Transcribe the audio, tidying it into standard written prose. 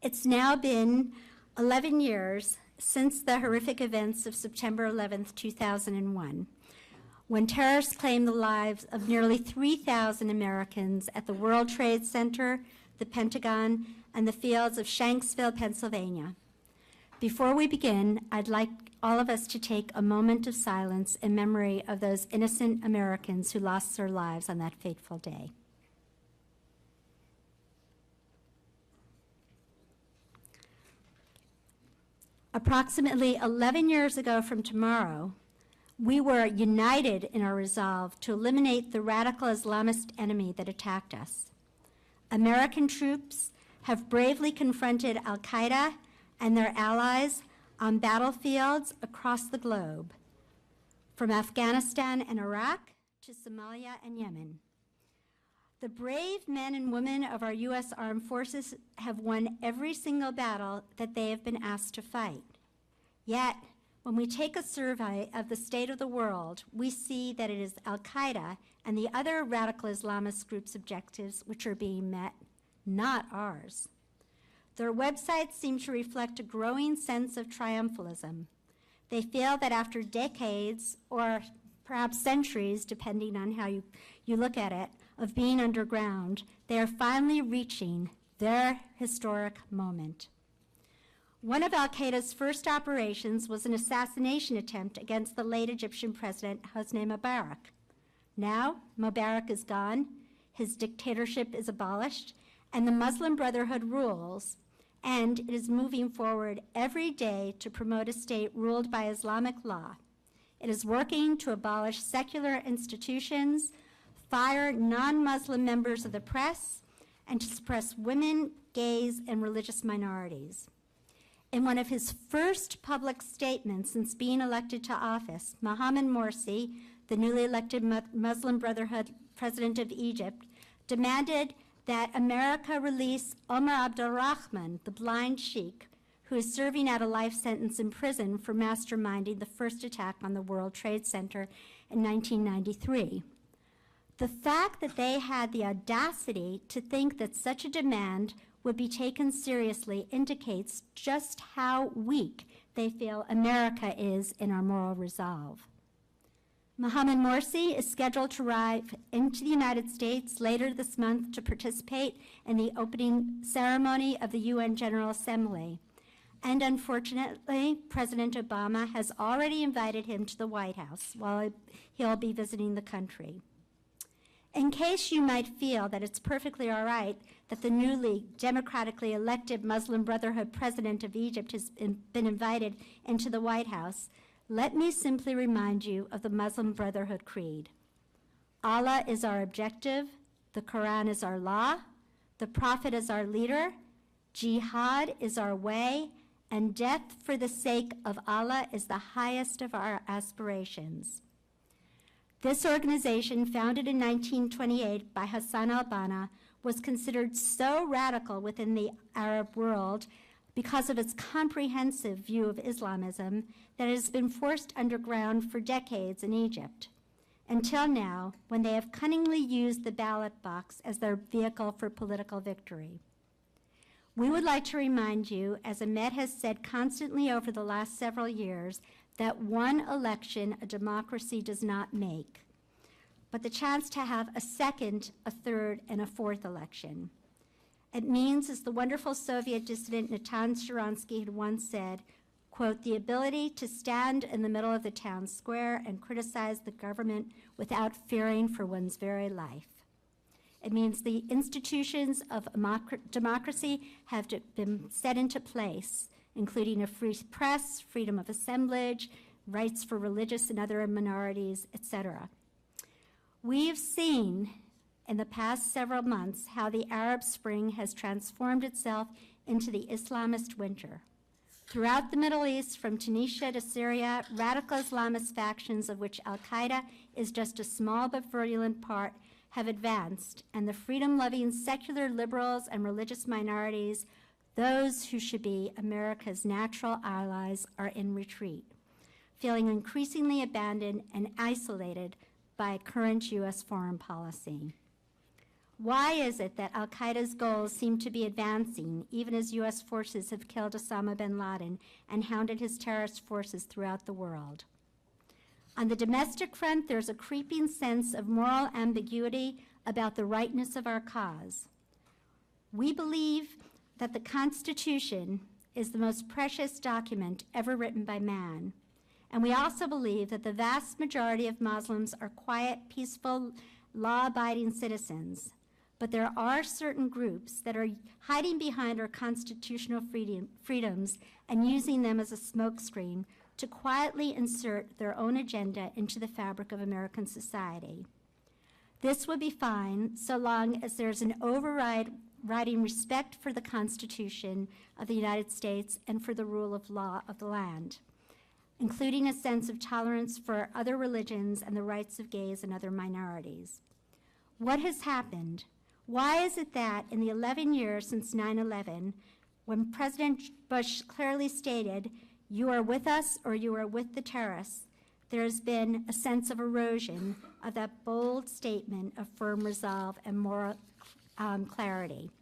It's now been 11 years since the horrific events of September 11th, 2001, when terrorists claimed the lives of nearly 3,000 Americans at the World Trade Center, the Pentagon, and the fields of Shanksville, Pennsylvania. Before we begin, I'd like all of us to take a moment of silence in memory of those innocent Americans who lost their lives on that fateful day. Approximately 11 years ago from tomorrow, we were united in our resolve to eliminate the radical Islamist enemy that attacked us. American troops have bravely confronted al-Qaeda and their allies on battlefields across the globe, from Afghanistan and Iraq to Somalia and Yemen. The brave men and women of our U.S. Armed Forces have won every single battle that they have been asked to fight. Yet, when we take a survey of the state of the world, we see that it is al-Qaeda and the other radical Islamist groups' objectives which are being met, not ours. Their websites seem to reflect a growing sense of triumphalism. They feel that after decades, or perhaps centuries, depending on how you look at it, of being underground, they are finally reaching their historic moment. One of al-Qaeda's first operations was an assassination attempt against the late Egyptian president, Hosni Mubarak. Now, Mubarak is gone, his dictatorship is abolished, and the Muslim Brotherhood rules, and it is moving forward every day to promote a state ruled by Islamic law. It is working to abolish secular institutions, fire non-Muslim members of the press, and to suppress women, gays, and religious minorities. In one of his first public statements since being elected to office, Mohamed Morsi, the newly elected Muslim Brotherhood president of Egypt, demanded that America release Omar Abdulrahman, the blind sheikh, who is serving out a life sentence in prison for masterminding the first attack on the World Trade Center in 1993. The fact that they had the audacity to think that such a demand would be taken seriously indicates just how weak they feel America is in our moral resolve. Mohamed Morsi is scheduled to arrive into the United States later this month to participate in the opening ceremony of the UN General Assembly. And unfortunately, President Obama has already invited him to the White House while he'll be visiting the country. In case you might feel that it's perfectly all right that the newly democratically elected Muslim Brotherhood president of Egypt has been invited into the White House, let me simply remind you of the Muslim Brotherhood creed. Allah is our objective, the Quran is our law, the Prophet is our leader, jihad is our way, and death for the sake of Allah is the highest of our aspirations. This organization, founded in 1928 by Hassan al-Banna, was considered so radical within the Arab world because of its comprehensive view of Islamism that it has been forced underground for decades in Egypt, until now, when they have cunningly used the ballot box as their vehicle for political victory. We would like to remind you, as Ahmed has said constantly over the last several years, that one election a democracy does not make, but the chance to have a second, a third, and a fourth election. It means, as the wonderful Soviet dissident Natan Sharansky had once said, quote, the ability to stand in the middle of the town square and criticize the government without fearing for one's very life. It means the institutions of democracy have been set into place, including a free press, freedom of assemblage, rights for religious and other minorities, etc. We've seen in the past several months how the Arab Spring has transformed itself into the Islamist winter. Throughout the Middle East, from Tunisia to Syria, radical Islamist factions, of which al-Qaeda is just a small but virulent part, have advanced, and the freedom-loving secular liberals and religious minorities, those who should be America's natural allies, are in retreat, feeling increasingly abandoned and isolated by current U.S. foreign policy. Why is it that al-Qaeda's goals seem to be advancing, even as U.S. forces have killed Osama bin Laden and hounded his terrorist forces throughout the world? On the domestic front, there's a creeping sense of moral ambiguity about the rightness of our cause. We believe that the Constitution is the most precious document ever written by man. And we also believe that the vast majority of Muslims are quiet, peaceful, law-abiding citizens. But there are certain groups that are hiding behind our constitutional freedoms and using them as a smokescreen to quietly insert their own agenda into the fabric of American society. This would be fine so long as there's an overriding respect for the Constitution of the United States and for the rule of law of the land, including a sense of tolerance for other religions and the rights of gays and other minorities. What has happened? Why is it that in the 11 years since 9/11, when President Bush clearly stated, "You are with us or you are with the terrorists," there has been a sense of erosion of that bold statement of firm resolve and moral clarity?